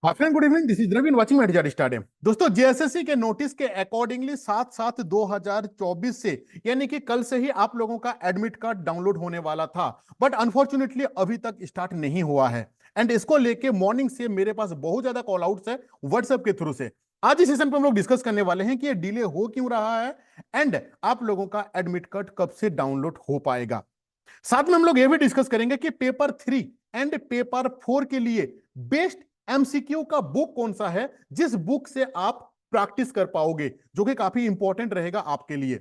Hi friend, good evening. This is Dravin watching मेडिजा stadium. दोस्तों, JSSC के नोटिस के अकॉर्डिंगली 7/7/2024 से यानी कि कल से ही आप लोगों का एडमिट कार्ड डाउनलोड होने वाला था, बट अनफॉर्चुनेटली अभी तक स्टार्ट नहीं हुआ है। एंड इसको लेके मॉर्निंग से मेरे पास बहुत ज्यादा कॉल आउट्स है व्हाट्सएप के थ्रू से। आज इस सेशन पे हम लोग डिस्कस करने वाले हैं कि ये डिले हो क्यों रहा है एंड आप लोगों का एडमिट कार्ड कब से डाउनलोड हो पाएगा। साथ में हम लोग ये भी डिस्कस करेंगे कि पेपर 3 एंड पेपर 4 के लिए बेस्ट एमसीक्यू का बुक कौन सा है, जिस बुक से आप प्रैक्टिस कर पाओगे, जो कि काफी इंपॉर्टेंट रहेगा आपके लिए।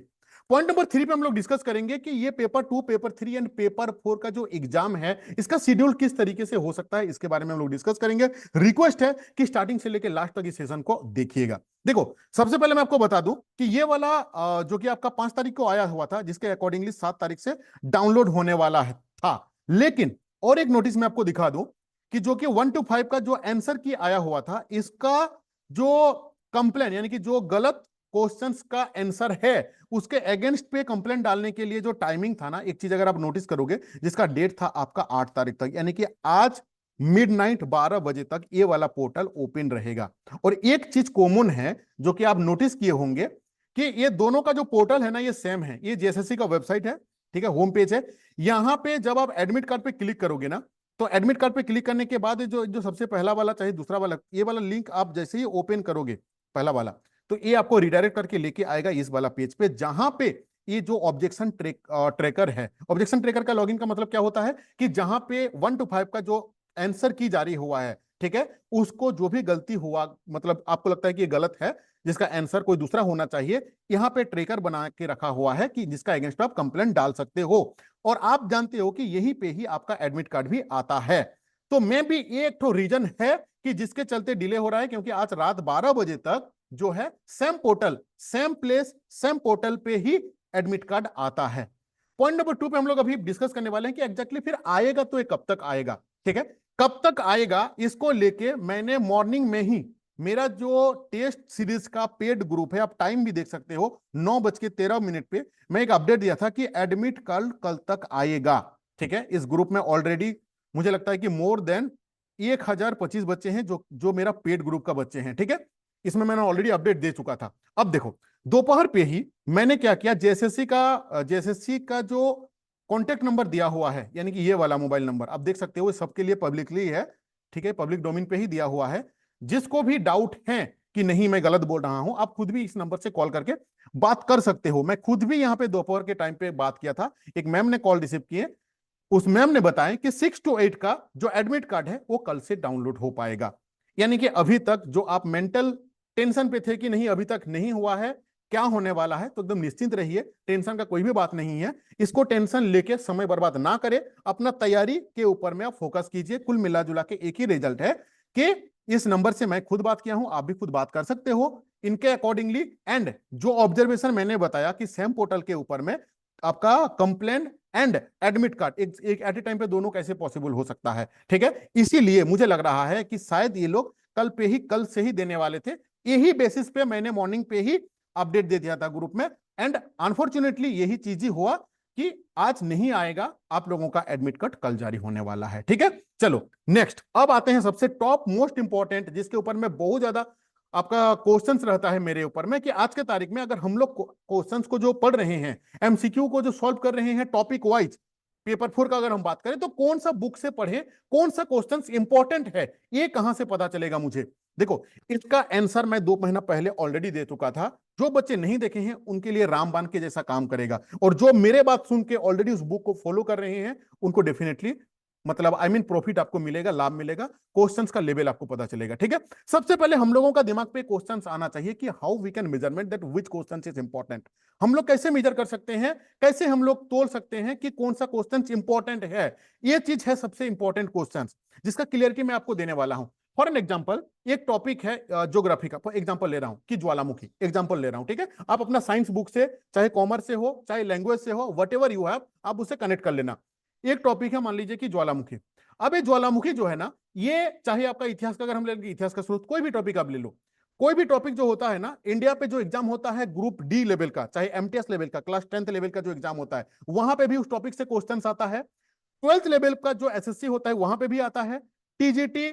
पॉइंट नंबर 3 पे हम लोग डिस्कस करेंगे कि ये पेपर 2, पेपर 3 एंड पेपर 4 का जो एग्जाम है, इसका शेड्यूल किस तरीके से हो सकता है, इसके बारे में हम लोग डिस्कस करेंगे। रिक्वेस्ट है कि स्टार्टिंग से लेकर लास्ट तक इस सेशन को देखिएगा। देखो, सबसे पहले मैं आपको बता दूं कि ये वाला जो कि आपका 5 तारीख को आया हुआ था, जिसके अकॉर्डिंगली 7 तारीख से डाउनलोड होने वाला है था। लेकिन और एक नोटिस मैं आपको दिखा दूं कि जो कि 1 to 5 का जो आंसर की आया हुआ था, इसका जो कंप्लेन यानी कि जो गलत क्वेश्चंस का आंसर है, उसके अगेंस्ट पे कंप्लेंट डालने के लिए जो टाइमिंग था ना, एक चीज अगर आप नोटिस करोगे, जिसका डेट था आपका 8 तारीख तक, यानी कि आज मिडनाइट 12 बजे तक ये वाला पोर्टल ओपन रहेगा। और एक चीज कॉमन है जो कि आप नोटिस किए होंगे कि ये दोनों का जो पोर्टल है ना, ये सेम है। ये जेएसएससी का वेबसाइट है, ठीक है, होम पेज है। यहां पे जब आप एडमिट कार्ड पे क्लिक करोगे ना, तो एडमिट कार्ड पे क्लिक करने के बाद जो जो सबसे पहला वाला चाहे दूसरा वाला, ये वाला लिंक आप जैसे ही ओपन करोगे, पहला वाला, तो ये आपको रिडायरेक्ट करके लेके आएगा इस वाला पेज पे, जहां पे ये जो ऑब्जेक्शन ट्रैकर है। ऑब्जेक्शन ट्रैकर का लॉगिन का मतलब क्या होता है कि जहां पे 1 to 5 का जो आंसर की जारी हुआ है, ठीक है, उसको जो भी गलती हुआ, मतलब आपको लगता है कि ये गलत है, जिसका आंसर कोई दूसरा होना चाहिए, यहां पे ट्रैकर बना के रखा हुआ है कि जिसका अगेंस्ट आप कंप्लेंट डाल सकते हो। और आप जानते हो कि यहीं पे ही आपका एडमिट कार्ड भी आता है। तो मैं भी एक तो रीजन है कि जिसके चलते डिले हो रहा है, क्योंकि आज रात 12 बजे तक जो है same portal, same place, same portal पे ही एडमिट कार्ड आता है। पॉइंट नंबर 2 पे हम लोग अभी डिस्कस करने वाले हैं कि एग्जैक्टली फिर आएगा तो ये कब तक आएगा, ठीक है। कब तक आएगा इसको लेके मैंने मॉर्निंग में ही मेरा जो टेस्ट सीरीज का पेड ग्रुप है, आप टाइम भी देख सकते हो, 9:13 पे मैं एक अपडेट दिया था कि एडमिट कार्ड कल तक आएगा, ठीक है। इस ग्रुप में ऑलरेडी मुझे लगता है कि मोर देन 1025 बच्चे हैं जो जो मेरा पेड ग्रुप का बच्चे हैं, ठीक है। इसमें मैंने ऑलरेडी अपडेट दे चुका था। अब देखो, दोपहर पे ही मैंने क्या किया, जेएसएससी का जो कॉन्टेक्ट नंबर दिया हुआ है, यानी कि ये वाला मोबाइल नंबर आप देख सकते हो, सबके लिए पब्लिकली है, ठीक है, पब्लिक डोमेन पे ही दिया हुआ है। जिसको भी डाउट है कि नहीं मैं गलत बोल रहा हूं, आप खुद भी इस नंबर से कॉल करके बात कर सकते हो। मैं खुद भी यहां पे दोपहर के टाइम पे बात किया था, एक मैम ने कॉल रिसीव किए, उस मैम ने बताया कि 6 to 8 का जो एडमिट कार्ड है वो कल से डाउनलोड हो पाएगा। यानी कि अभी तक जो आप मेंटल टेंशन पे थे कि नहीं अभी तक नहीं हुआ है, क्या होने वाला है, तो एकदम निश्चिंत रहिए, टेंशन का कोई भी बात नहीं है। इसको टेंशन लेके समय बर्बाद ना करें, अपना तैयारी के ऊपर में आप फोकस कीजिए। कुल मिला जुला के एक ही रिजल्ट है कि इस नंबर से मैं खुद बात किया हूं, आप भी खुद बात कर सकते हो इनके अकॉर्डिंगली। एंड जो ऑब्जर्वेशन मैंने बताया कि सेम पोर्टल के ऊपर में आपका कंप्लेंट एंड एडमिट कार्ड एक एट ए टाइम पे दोनों कैसे पॉसिबल हो सकता है, ठीक है। इसीलिए मुझे लग रहा है कि शायद ये लोग कल से ही देने वाले थे। यही बेसिस पे मैंने मॉर्निंग पे ही अपडेट दे दिया था ग्रुप में। एंड अनफॉर्चुनेटली यही चीज ही हुआ कि आज नहीं आएगा, आप लोगों का एडमिट कार्ड कल जारी होने वाला है, ठीक है। चलो नेक्स्ट, अब आते हैं सबसे टॉप मोस्ट इंपॉर्टेंट, जिसके ऊपर में बहुत ज्यादा आपका क्वेश्चंस रहता है मेरे ऊपर में, कि आज के तारीख में अगर हम लोग क्वेश्चंस को जो पढ़ रहे हैं, एमसीक्यू को जो सॉल्व कर रहे हैं टॉपिक वाइज, पेपर 4 का अगर हम बात करें, तो कौन सा बुक से पढ़े, कौन सा क्वेश्चंस इंपॉर्टेंट है, ये कहां से पता चलेगा मुझे। देखो, इसका आंसर मैं 2 महीना पहले ऑलरेडी दे चुका था। जो बच्चे नहीं देखे हैं उनके लिए रामबाण के जैसा काम करेगा, और जो मेरे बात सुन के ऑलरेडी उस बुक को फॉलो कर रहे हैं, उनको डेफिनेटली मतलब आई मीन प्रॉफिट आपको मिलेगा, लाभ मिलेगा, क्वेश्चंस का लेवल आपको पता चलेगा, ठीक है। सबसे पहले हम लोगों का दिमाग पे क्वेश्चंस आना चाहिए कि how we can measurement that which question is important. हम लोग कैसे मेजर कर सकते हैं, कैसे हम लोग तोल सकते हैं कि कौन सा क्वेश्चन इंपॉर्टेंट है। ये चीज है सबसे इंपॉर्टेंट क्वेश्चन, जिसका क्लियरिटी मैं आपको देने वाला हूं। फॉर एन एग्जाम्पल, एक टॉपिक है ज्योग्राफी का एग्जाम्पल ले रहा हूं कि ज्वालामुखी एग्जाम्पल ले रहा हूं, ठीक है। आप अपना साइंस बुक से, चाहे कॉमर्स से हो, चाहे लैंग्वेज से हो, वट एवर यू हैव, आप उससे कनेक्ट कर लेना। एक टॉपिक है, मान लीजिए कि ज्वालामुखी। अब ये ज्वालामुखी जो है ना, ये चाहे आपका इतिहास का, अगर हम लेंगे इतिहास का स्रोत, कोई भी टॉपिक आप ले लो, कोई भी टॉपिक जो होता है ना, इंडिया पे जो एग्जाम होता है ग्रुप डी लेवल का, चाहे एमटीएस लेवल का, क्लास 10th लेवल का जो एग्जाम होता है, वहां पे भी उस टॉपिक से क्वेश्चन आता है। 12th लेवल का जो एसएससी होता है वहां पे भी आता है। टीजीटी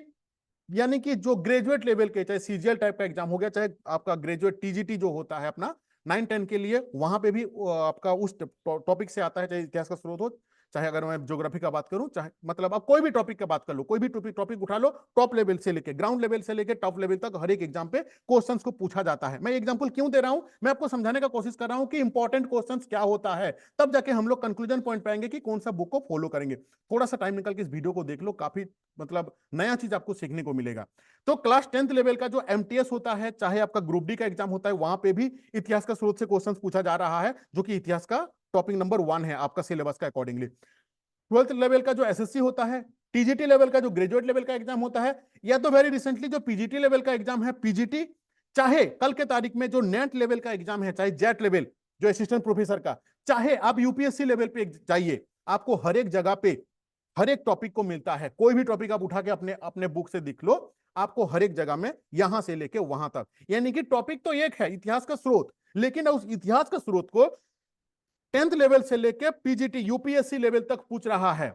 यानी कि जो ग्रेजुएट लेवल के, चाहे सीजीएल टाइप का एग्जाम हो गया, चाहे आपका ग्रेजुएट टीजीटी जो होता है अपना 9-10 के लिए, वहां पे भी आपका उस टॉपिक से आता है, चाहे इतिहास का स्रोत हो, चाहे अगर मैं ज्योग्राफी का बात करूं, चाहे मतलब आप कोई भी टॉपिक का बात कर लो, कोई भी टॉपिक उठा लो, टॉप लेवल से लेके ग्राउंड लेवल से लेके टॉप लेवल तक हर एक एग्जाम पे क्वेश्चंस को पूछा जाता है। मैं एग्जांपल क्यों दे रहा हूं, मैं आपको समझाने का कोशिश कर रहा हूं कि इंपॉर्टेंट क्वेश्चंस क्या होता है, तब जाके हम लोग कंक्लूजन पॉइंट पाएंगे कि कौन सा बुक को फॉलो करेंगे। थोड़ा सा टाइम निकाल के इस वीडियो को देख लो, काफी मतलब नया चीज आपको सीखने को मिलेगा। तो क्लास 10th लेवल का जो एमटीएस होता है, चाहे आपका ग्रुप डी का एग्जाम होता है, वहां पे भी इतिहास का स्रोत से क्वेश्चंस पूछा जा रहा है, जो कि इतिहास का टॉपिक नंबर 1 है आपका सिलेबस का अकॉर्डिंगली। 12th लेवल का जो एसएससी होता है, टीजीटी लेवल का जो ग्रेजुएट लेवल का एग्जाम होता है, या तो वेरी रिसेंटली जो पीजीटी लेवल का एग्जाम है पीजीटी, चाहे कल के तारीख में जो नेट लेवल का एग्जाम है, चाहे जेट लेवल जो असिस्टेंट प्रोफेसर का, चाहे आप यूपीएससी लेवल पे जाइए, आपको हर एक जगह पे हर एक टॉपिक को मिलता है। कोई भी टॉपिक आप उठा के अपने अपने बुक से दिख लो, आपको हर एक जगह में यहां से लेके वहां तक, यानी कि टॉपिक तो एक है इतिहास का स्रोत, लेकिन उस इतिहास का स्रोत को 10th लेवल से लेके पीजीटी यूपीएससी लेवल तक पूछ रहा है।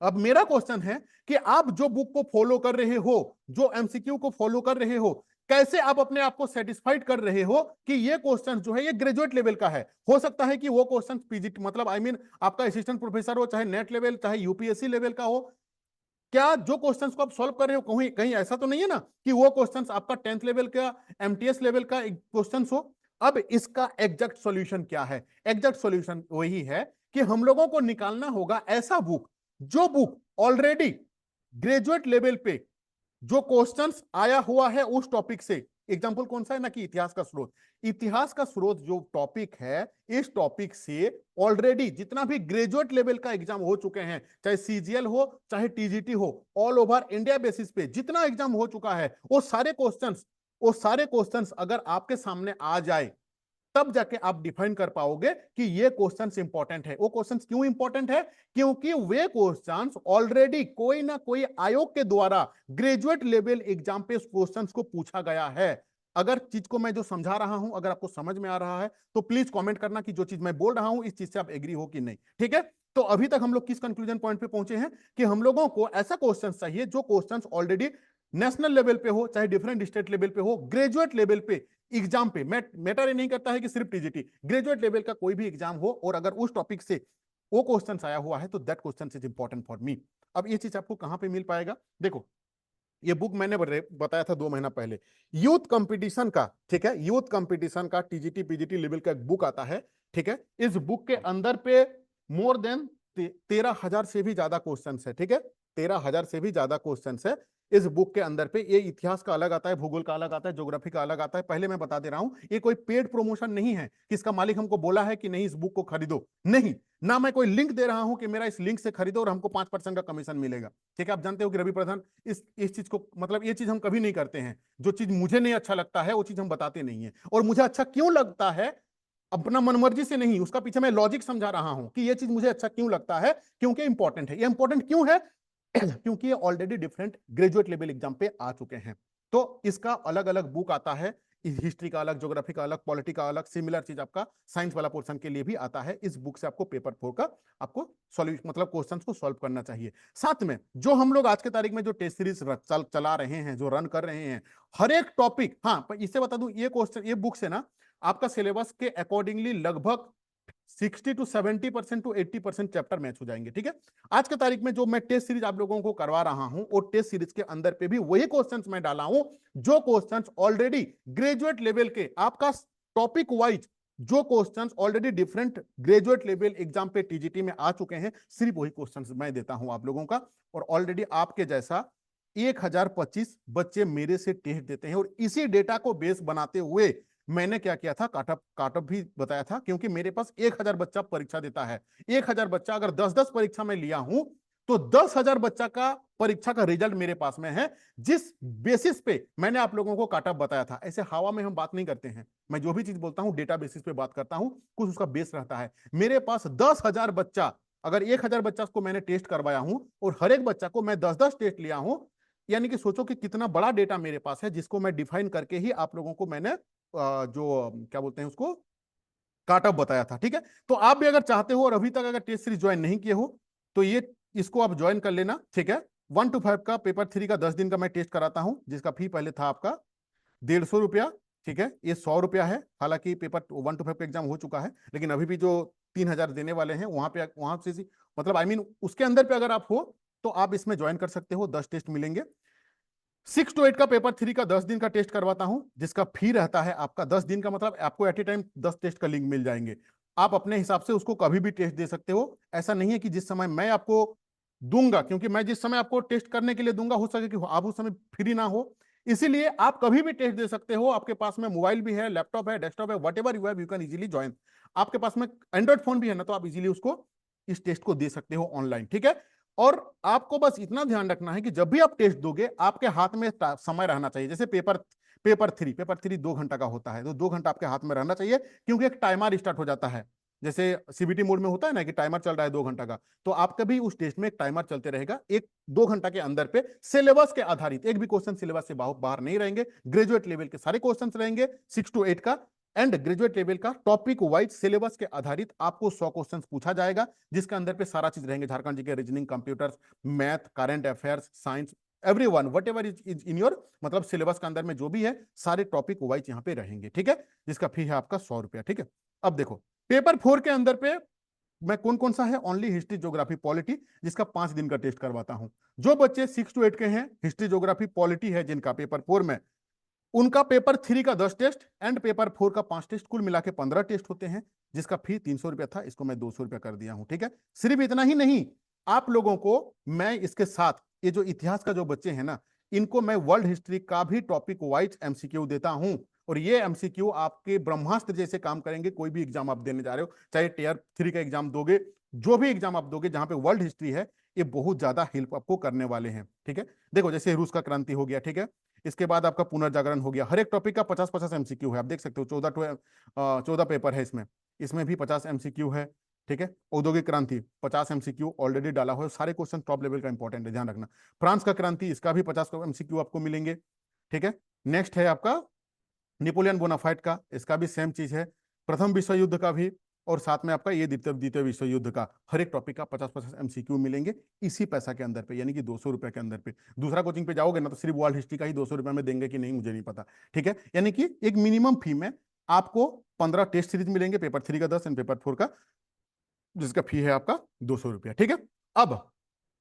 अब मेरा क्वेश्चन है कि आप जो बुक को फॉलो कर रहे हो, जो एमसीक्यू को फॉलो कर रहे हो, कैसे आप अपने आप को सेटिस्फाइड कर रहे हो कि ये क्वेश्चन जो है ये ग्रेजुएट लेवल का है। हो सकता है कि वो क्वेश्चन पीजीटी मतलब आपका असिस्टेंट प्रोफेसर हो, चाहे नेट लेवल, चाहे यूपीएससी लेवल का हो, क्या जो क्वेश्चंस को आप सॉल्व कर रहे हो कहीं कहीं ऐसा तो नहीं है ना कि वो क्वेश्चंस आपका 10th लेवल का एमटीएस लेवल का क्वेश्चंस हो। अब इसका एग्जैक्ट सॉल्यूशन क्या है? एग्जैक्ट सॉल्यूशन वही है कि हम लोगों को निकालना होगा ऐसा बुक, जो बुक ऑलरेडी ग्रेजुएट लेवल पे जो क्वेश्चंस आया हुआ है उस टॉपिक से। एग्जांपल कौन सा है ना, कि इतिहास का स्रोत। इतिहास का स्रोत जो टॉपिक है, इस टॉपिक से ऑलरेडी जितना भी ग्रेजुएट लेवल का एग्जाम हो चुके हैं, चाहे सीजीएल हो चाहे टीजीटी हो, ऑल ओवर इंडिया बेसिस पे जितना एग्जाम हो चुका है, वो सारे क्वेश्चंस अगर आपके सामने आ जाए, तब जाके आप डिफाइन कर पाओगे कि ये क्वेश्चंस इंपॉर्टेंट है। वो क्वेश्चंस क्यों इंपॉर्टेंट है? क्योंकि वे क्वेश्चंस ऑलरेडी कोई ना कोई आयोग के द्वारा ग्रेजुएट लेवल एग्जाम पे उस क्वेश्चंस को पूछा गया है। अगर चीज को मैं जो समझा रहा हूं, अगर आपको समझ में आ रहा है, तो प्लीज कमेंट करना कि जो चीज मैं बोल रहा हूं इस चीज से आप एग्री हो कि नहीं। ठीक है, तो अभी तक हम लोग किस कंक्लूजन पॉइंट पे पहुंचे हैं कि हम लोगों को ऐसा क्वेश्चन चाहिए जो क्वेश्चन ऑलरेडी नेशनल लेवल पे हो, चाहे डिफरेंट स्टेट लेवल पे हो, ग्रेजुएट लेवल पे एग्जाम पे मैटर नहीं करता है कि सिर्फ टीजीटी, ग्रेजुएट लेवल का कोई भी एग्जाम हो, और अगर उस टॉपिक से वो क्वेश्चन आया हुआ है तो that question is important for me. अब ये चीज आपको कहां पे मिल पाएगा? देखो, ये बुक मैंने बताया था 2 महीना पहले, यूथ कंपटीशन का, ठीक है, यूथ कंपटीशन का टीजीटी पीजीटी लेवल का एक बुक आता है। ठीक है, इस बुक के अंदर पे मोर देन 13,000 से भी ज्यादा क्वेश्चन है। ठीक है, 13,000 से भी ज्यादा क्वेश्चन है इस बुक के अंदर पे। ये इतिहास का अलग आता है, भूगोल का अलग आता है, ज्योग्राफी का अलग आता है। पहले मैं बता दे रहा हूं, ये कोई पेड प्रमोशन नहीं है कि इसका मालिक हमको बोला है कि नहीं इस बुक को खरीदो, नहीं, ना मैं कोई लिंक दे रहा हूं कि मेरा इस लिंक से खरीदो और हमको 5% का कमीशन मिलेगा। ठीक है, आप जानते हो कि रवि प्रधान इस चीज को, मतलब ये चीज हम कभी नहीं करते हैं। जो चीज मुझे नहीं अच्छा लगता है वो चीज हम बताते नहीं है, और मुझे अच्छा क्यों लगता है अपना मनमर्जी से नहीं, उसका पीछे मैं लॉजिक समझा रहा हूं कि ये चीज मुझे अच्छा क्यों लगता है, क्योंकि इंपॉर्टेंट है। ये इंपॉर्टेंट क्यों है? क्योंकि ये already different graduate level exam पे आ चुके हैं। तो इसका अलग अलग बुक आता है, हिस्ट्री का अलग, ज्योग्राफी का अलग, पॉलिटी का अलग, सिमिलर चीज आपका साइंस वाला पोर्शन के लिए भी आता है। इस बुक से आपको पेपर 4 का आपको सॉल्यूशन मतलब क्वेश्चंस को सॉल्व करना चाहिए। साथ में जो हम लोग आज के तारीख में जो टेस्ट सीरीज चला रहे हैं, जो रन कर रहे हैं, हर एक टॉपिक, हाँ पर इससे बता दूं, ये क्वेश्चन, ये बुक से ना आपका सिलेबस के अकॉर्डिंगली लगभग 60 to 70% to 80% चैप्टर मैच हो जाएंगे। ठीक है, आज के तारीख में जो मैं टेस्ट सीरीज आप लोगों को करवा रहा हूं, और टेस्ट सीरीज के अंदर पे भी वही क्वेश्चंस मैं डाला हूं जो क्वेश्चंस ऑलरेडी ग्रेजुएट लेवल के आपका टॉपिक वाइज, जो questions already different graduate level exam पे टीजीटी में आ चुके हैं, सिर्फ वही क्वेश्चंस मैं देता हूं आप लोगों का। और ऑलरेडी आपके जैसा 1025 बच्चे मेरे से टेस्ट देते हैं, और इसी डेटा को बेस बनाते हुए मैंने क्या किया था, काटअप भी बताया था, क्योंकि मेरे पास 1,000 बच्चा परीक्षा देता है। 1,000 बच्चा अगर 10-10 परीक्षा में लिया हूं, तो 10,000 बच्चा का परीक्षा का रिजल्ट मेरे पास में है, जिस बेसिस पे मैंने आप लोगों को काटअप बताया था। ऐसे हवा में हम बात नहीं करते हैं, मैं जो भी चीज बोलता हूं डेटा बेसिस पे बात करता हूं, कुछ उसका बेस रहता है। मेरे पास 10,000 बच्चा, अगर 1,000 बच्चा को मैंने टेस्ट करवाया हूं और हर एक बच्चा को मैं 10-10 टेस्ट लिया हूं, यानी कि सोचो कि कितना बड़ा डेटा मेरे पास है, जिसको मैं डिफाइन करके ही आप लोगों को मैंने जो क्या बोलते हैं उसको, काटअप बताया था। ठीक है, तो आप भी अगर चाहते हो और अभी तक अगर टेस्ट सीरीज ज्वाइन नहीं किए हो, तो ये इसको आप ज्वाइन कर लेना। ठीक है, 1 to 5 का पेपर 3 का 10 दिन का मैं टेस्ट कराता हूं, जिसका फी पहले था आपका 150 रुपया, ठीक है, ये 100 रुपया है। हालांकि पेपर 1 to 5 का एग्जाम हो चुका है, लेकिन अभी भी जो 3000 देने वाले हैं वहां से मतलब उसके अंदर पे अगर आप हो तो आप इसमें ज्वाइन कर सकते हो, 10 टेस्ट मिलेंगे। 6 to 8 का पेपर 3 का 10 दिन का टेस्ट करवाता हूं, जिसका फी रहता है आपका 10 दिन का, मतलब आपको एट ए टाइम 10 टेस्ट का लिंक मिल जाएंगे। आप अपने हिसाब से उसको कभी भी टेस्ट दे सकते हो। ऐसा नहीं है कि जिस समय मैं आपको दूंगा, क्योंकि मैं जिस समय आपको टेस्ट करने के लिए दूंगा हो सके कि आप उस समय फ्री ना हो, इसीलिए आप कभी भी टेस्ट दे सकते हो। आपके पास में मोबाइल भी है, लैपटॉप है, डेस्कटॉप है, what ever you can easily join. आपके पास में एंड्रॉइड फोन भी है ना, तो आप इजीली उसको इस टेस्ट को दे सकते हो ऑनलाइन, ठीक है। और आपको बस इतना ध्यान रखना है कि जब भी आप टेस्ट दोगे आपके हाथ में समय रहना चाहिए। जैसे पेपर थ्री 2 घंटा का होता है, तो 2 घंटा आपके हाथ में रहना चाहिए, क्योंकि एक टाइमर स्टार्ट हो जाता है। जैसे सीबीटी मोड में होता है ना कि टाइमर चल रहा है 2 घंटा का, तो आपका भी उस टेस्ट में एक टाइमर चलते रहेगा। 1-2 घंटा के अंदर पे सिलेबस के आधारित एक भी क्वेश्चन सिलेबस से बाहर नहीं रहेंगे। ग्रेजुएट लेवल के सारे क्वेश्चन रहेंगे 6 to 8 का, एंड ग्रेजुएट लेवल का टॉपिक वाइज सिलेबस के आधारित आपको 100 क्वेश्चन पूछा जाएगा, जिसके अंदर पे सारा चीज रहेंगे, Jharkhand GK, reasoning, computers, math, current affairs, science, everyone what ever is in your, मतलब सिलेबस के अंदर में जो भी है सारे टॉपिक वाइज यहाँ पे रहेंगे, ठीक है, जिसका फी है आपका 100 रुपया, ठीक है। अब देखो पेपर 4 के अंदर पे मैं कौन कौन सा है, ओनली हिस्ट्री, ज्योग्राफी, पॉलिटी, जिसका 5 दिन का टेस्ट करवाता हूं। जो बच्चे 6 to 8 के हैं, हिस्ट्री, ज्योग्राफी, पॉलिटी है जिनका पेपर 4 में, उनका पेपर 3 का 10 टेस्ट एंड पेपर 4 का 5 टेस्ट, कुल मिला के 15 टेस्ट होते हैं, जिसका फी 300 रुपया था, इसको मैं 200 रुपया कर दिया हूं, ठीक है। सिर्फ इतना ही नहीं, आप लोगों को मैं इसके साथ ये जो इतिहास का जो बच्चे हैं ना, इनको मैं वर्ल्ड हिस्ट्री का भी टॉपिक वाइज एमसीक्यू देता हूं, और ये एमसीक्यू आपके ब्रह्मास्त्र जैसे काम करेंगे। कोई भी एग्जाम आप देने जा रहे हो, चाहे टियर 3 का एग्जाम दोगे, जो भी एग्जाम आप दोगे जहां पे वर्ल्ड हिस्ट्री है, ये बहुत ज्यादा हेल्प आपको करने वाले हैं, ठीक है। देखो जैसे रूस का क्रांति हो गया, ठीक है, इसके बाद आपका पुनर्जागरण हो गया। हर एक टॉपिक का 50-50 एमसीक्यू है, आप देख सकते हो। 14 पेपर है इसमें, इसमें भी 50 एमसीक्यू है, ठीक है। औद्योगिक क्रांति 50 एमसीक्यू ऑलरेडी डाला हुआ है, सारे क्वेश्चन टॉप लेवल का इंपॉर्टेंट है, ध्यान रखना। फ्रांस का क्रांति, इसका भी 50 एमसीक्यू आपको मिलेंगे, ठीक है। नेक्स्ट है आपका नेपोलियन बोनाफाइट का, इसका भी सेम चीज है। प्रथम विश्व युद्ध का भी, और साथ में आपका ये द्वितीय विश्व युद्ध का, हर एक टॉपिक का 50-50 एमसीक्यू मिलेंगे इसी पैसा के अंदर पे, यानी कि 200 रुपए के अंदर पे। दूसरा कोचिंग पे जाओगे ना तो सिर्फ वर्ल्ड हिस्ट्री का ही 200 रुपए में देंगे कि नहीं मुझे नहीं पता, ठीक है। यानी कि एक मिनिमम फी में आपको 15 टेस्ट सीरीज मिलेंगे, पेपर 3 का 10 एंड पेपर 4 का, जिसका फी है आपका 200 रुपया, ठीक है। अब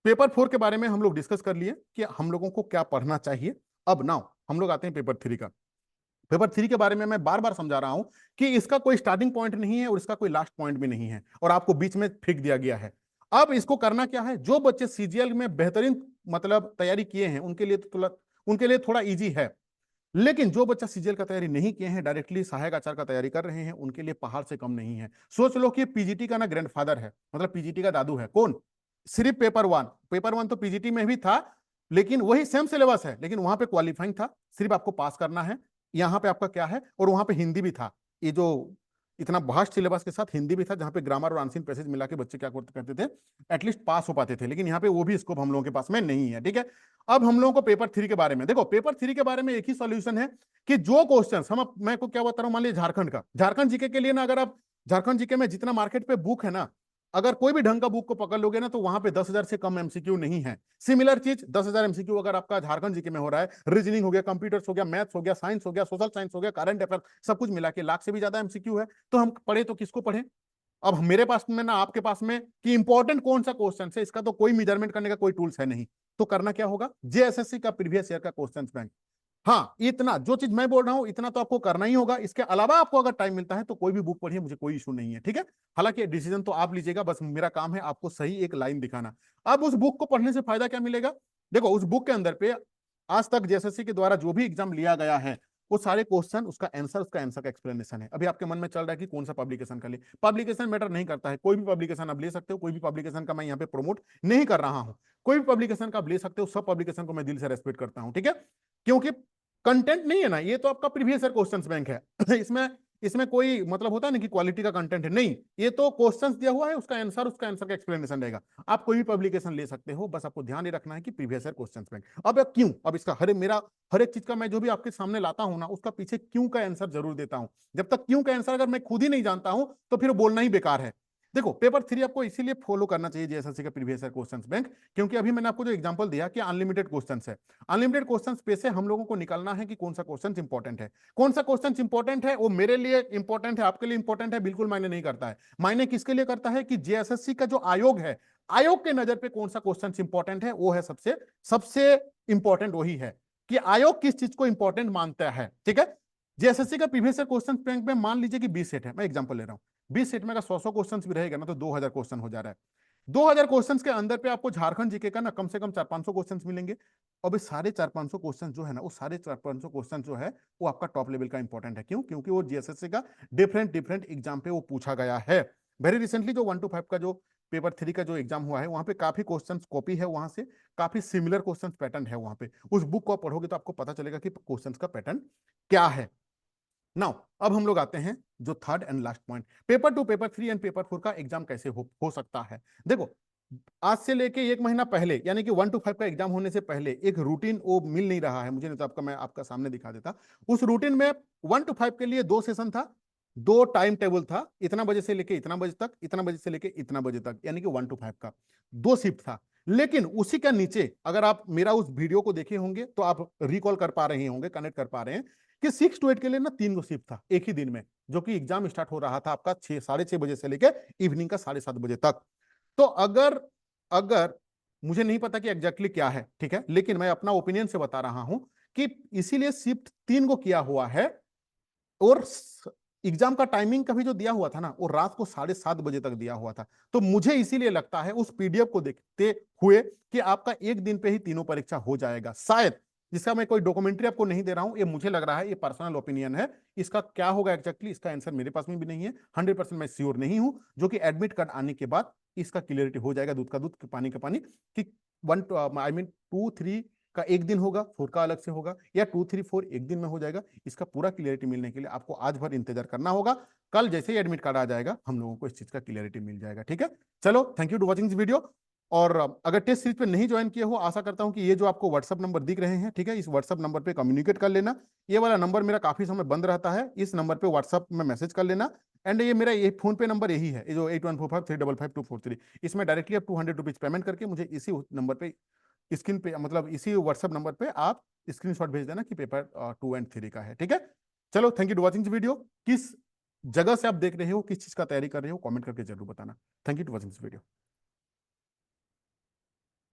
पेपर 4 के बारे में हम लोग डिस्कस कर लिए कि हम लोगों को क्या पढ़ना चाहिए। अब नाउ हम लोग आते हैं पेपर 3 का। पेपर 3 के बारे में मैं बार बार समझा रहा हूं कि इसका कोई स्टार्टिंग पॉइंट नहीं है और इसका कोई लास्ट पॉइंट भी नहीं है, और आपको बीच में फेंक दिया गया है। अब इसको करना क्या है, जो बच्चे सीजीएल में बेहतरीन मतलब तैयारी किए हैं उनके लिए थोड़ा इजी है, लेकिन जो बच्चा सीजीएल का तैयारी नहीं किए हैं, डायरेक्टली सहायक आचार्य का तैयारी कर रहे हैं, उनके लिए पहाड़ से कम नहीं है। सोच लो कि पीजीटी का ना ग्रैंडफादर है, मतलब पीजीटी का दादू है कौन, सिर्फ पेपर 1 तो पीजीटी में भी था, लेकिन वही सेम सिलेबस है, लेकिन वहां पे क्वालिफाइंग था, सिर्फ आपको पास करना है। यहाँ पे आपका क्या है, और वहां पे हिंदी भी था, ये जो इतना वास्ट सिलेबस के साथ हिंदी भी था, जहां पे ग्रामर और आंशिक पैसेज मिला के बच्चे क्या करते थे, एटलीस्ट पास हो पाते थे, लेकिन यहाँ पे वो भी स्कोप हम लोगों के पास में नहीं है, ठीक है। अब हम लोगों को पेपर 3 के बारे में देखो, पेपर 3 के बारे में एक ही सॉल्यूशन है कि जो क्वेश्चन मैं को क्या बता रहा हूं, मान लीजिए झारखंड जीके के लिए ना, अगर आप झारखंड जीके में जितना मार्केट पे बुक है ना, अगर कोई भी ढंग का बुक को पकड़ लोगे ना, तो वहां पे 10,000 से कम एमसीक्यू नहीं है। सिमिलर चीज 10,000 एमसीक्यू अगर आपका झारखंड जीके में हो रहा है, रीजनिंग हो गया, कंप्यूटर्स हो गया, मैथ्स हो गया, साइंस हो गया, सोशल साइंस हो गया, करंट अफेयर, सब कुछ मिला के लाख से भी ज्यादा एमसीक्यू है, तो हम पढ़े तो किसको पढ़े। अब मेरे पास में ना आपके पास में कि इंपॉर्टेंट कौन सा क्वेश्चन है, इसका तो कोई मेजरमेंट करने का कोई टूल्स है नहीं। तो करना क्या होगा, जेएसएससी का प्रीवियस ईयर का क्वेश्चन बैंक, हाँ इतना जो चीज मैं बोल रहा हूं इतना तो आपको करना ही होगा। इसके अलावा आपको अगर टाइम मिलता है तो कोई भी बुक पढ़िए, मुझे कोई इशू नहीं है, ठीक है। हालांकि डिसीजन तो आप लीजिएगा, बस मेरा काम है आपको सही एक लाइन दिखाना। अब उस बुक को पढ़ने से फायदा क्या मिलेगा, देखो उस बुक के अंदर पे आज तक जेएसएससी के द्वारा जो भी एग्जाम लिया गया है, वो सारे क्वेश्चन, उसका आंसर का एक्सप्लेनेशन है। अभी आपके मन में चल रहा है कि कौन सा पब्लिकेशन का ले, पब्लिकेशन मैटर नहीं करता है, कोई भी पब्लिकेशन आप ले सकते हो, कोई भी पब्लिकेशन का मैं यहाँ पे प्रमोट नहीं कर रहा हूं, कोई भी पब्लिकेशन का आप ले सकते हो, सब पब्लिकेशन को मैं दिल से रेस्पेक्ट करता हूं, ठीक है। क्योंकि कंटेंट नहीं है ना, ये तो आपका प्रीवियस ईयर क्वेश्चंस बैंक है इसमें इसमें कोई मतलब होता है ना कि क्वालिटी का कंटेंट है, नहीं, ये तो क्वेश्चंस दिया हुआ है, उसका आंसर का एक्सप्लेनेशन रहेगा। आप कोई भी पब्लिकेशन ले सकते हो, बस आपको ध्यान ये रखना है कि प्रीवियस ईयर क्वेश्चंस बैंक। अब क्यों, अब इसका हर एक चीज का मैं जो भी आपके सामने लाता हूं ना, उसका पीछे क्यों का आंसर जरूर देता हूं। जब तक क्यों का आंसर अगर मैं खुद ही नहीं जानता हूं तो फिर बोलना ही बेकार है। देखो पेपर 3 आपको इसीलिए फॉलो करना चाहिए जेएसएससी का प्रीवियस ईयर क्वेश्चंस बैंक, क्योंकि अभी मैंने आपको जो एग्जांपल दिया कि अनलिमिटेड क्वेश्चंस है, अनलिमिटेड क्वेश्चंस पे से हम लोगों को निकालना है कि कौन सा क्वेश्चन इंपॉर्टेंट है। कौन सा क्वेश्चन इंपॉर्टेंट है वो मेरे लिए इंपॉर्टेंट है, आपके लिए इंपॉर्टेंट है, बिल्कुल मायने नहीं करता है। मायने किसके लिए करता है कि जेएसएससी का जो आयोग है, आयोग के नजर पे कौन सा क्वेश्चन इंपॉर्टेंट है, वो है सबसे सबसे इंपॉर्टेंट वही है कि आयोग किस चीज को इंपॉर्टेंट मानता है। ठीक है, जेएसएससी का प्रीवियस ईयर क्वेश्चन बैंक में मान लीजिए कि 20 सेट है, मैं एग्जांपल ले रहा हूं, 20 सेट में अगर 100 क्वेश्चन भी रहेगा ना तो 2000 क्वेश्चन हो जा रहा है। 2000 क्वेश्चंस के अंदर पे आपको झारखंड जीके का ना कम से कम 400-500 क्वेश्चंस मिलेंगे। और इस साढ़े 400-500 क्वेश्चन जो है ना, वो साढ़े 400-500 क्वेश्चन जो है वो आपका टॉप लेवल का इंपॉर्टेंट है। क्यों? क्योंकि वो जीएसएससी का डिफरेंट डिफरेंट एग्जाम पे वो पूछा गया है। वेरी रिसेंटली जो 1 to 5 का जो पेपर 3 का जो एग्जाम हुआ है, वहां पे काफी क्वेश्चन कॉपी है, वहां से काफी सिमिलर क्वेश्चन पैटर्न है वहां पे। उस बुक को आप पढ़ोगे तो आपको पता चलेगा कि क्वेश्चन का पैटर्न क्या है। नाउ अब हम लोग आते हैं जो third and last point, paper 2, paper 3 and paper 4 का एग्जाम कैसे हो सकता है। देखो आज से लेके एक महीना पहले, यानी कि 1 to 5 का एग्जाम होने से पहले एक रूटीन वो मिल नहीं रहा है मुझे, नहीं तो आपका मैं आपका सामने दिखा देता। उस रूटीन में 1 to 5 के लिए 2 सेशन था, 2 टाइम टेबल था, इतना बजे से लेके इतना बजे तक, इतना बजे से लेके इतना बजे तक, यानी कि 1 to 5 का 2 शिफ्ट था। लेकिन उसी का नीचे अगर आप मेरा उस वीडियो को देखे होंगे तो आप रिकॉल कर पा रहे होंगे, कनेक्ट कर पा रहे हैं कि 6 to 8 के लिए ना 3 शिफ्ट था एक ही दिन में, जो कि एग्जाम स्टार्ट हो रहा था आपका 6-6:30 बजे से लेकर इवनिंग का 7:30 बजे तक। तो अगर अगर मुझे नहीं पता कि एग्जैक्टली क्या है, ठीक है, लेकिन मैं अपना ओपिनियन से बता रहा हूं कि इसीलिए शिफ्ट 3 को किया हुआ है। और एग्जाम का टाइमिंग का भी जो दिया हुआ था ना, वो रात को 7:30 बजे तक दिया हुआ था। तो मुझे इसीलिए लगता है उस पीडीएफ को देखते हुए कि आपका एक दिन पे ही तीनों परीक्षा हो जाएगा शायद। जिसका मैं कोई डॉक्यूमेंट्री आपको नहीं दे रहा हूं, ये मुझे लग रहा है, ये पर्सनल ओपिनियन है। इसका क्या होगा एग्जैक्टली, इसका आंसर मेरे पास में भी नहीं है, 100% मैं श्योर नहीं हूं। जो कि एडमिट कार्ड आने के बाद इसका क्लियरिटी हो जाएगा, दूध का दूध पानी का पानी, कि 2-3 का एक दिन होगा, 4 का अलग से होगा, या 2-3-4 एक दिन में हो जाएगा। इसका पूरा क्लियरिटी मिलने के लिए आपको आज भर इंतजार करना होगा। कल जैसे ही एडमिट कार्ड आ जाएगा हम लोगों को इस चीज का क्लियरिटी मिल जाएगा। ठीक है, चलो thank you to watching this video. और अगर टेस्ट सीरीज पे नहीं ज्वाइन किए हो, आशा करता हूं कि ये जो आपको व्हाट्सअप नंबर दिख रहे हैं, ठीक है, इस व्हाट्सअप नंबर पे कम्युनिकेट कर लेना। ये वाला नंबर मेरा काफी समय बंद रहता है, इस नंबर पे व्हाट्सअप में मैसेज कर लेना। एंड ये मेरा ये फोन पे नंबर यही है, जो 8145355243, इसमें डायरेक्टली आप 200 रुपीज पेमेंट करके मुझे इसी नंबर पे, स्क्रीन पे, मतलब इसी व्हाट्सएप नंबर पे आप स्क्रीनशॉट भेज देना कि पेपर 2 एंड 3 का है। ठीक है, चलो thank you to watching video. किस जगह से आप देख रहे हो, किस चीज का तैयारी कर रहे हो, कमेंट करके जरूर बताना। Thank you to watching video.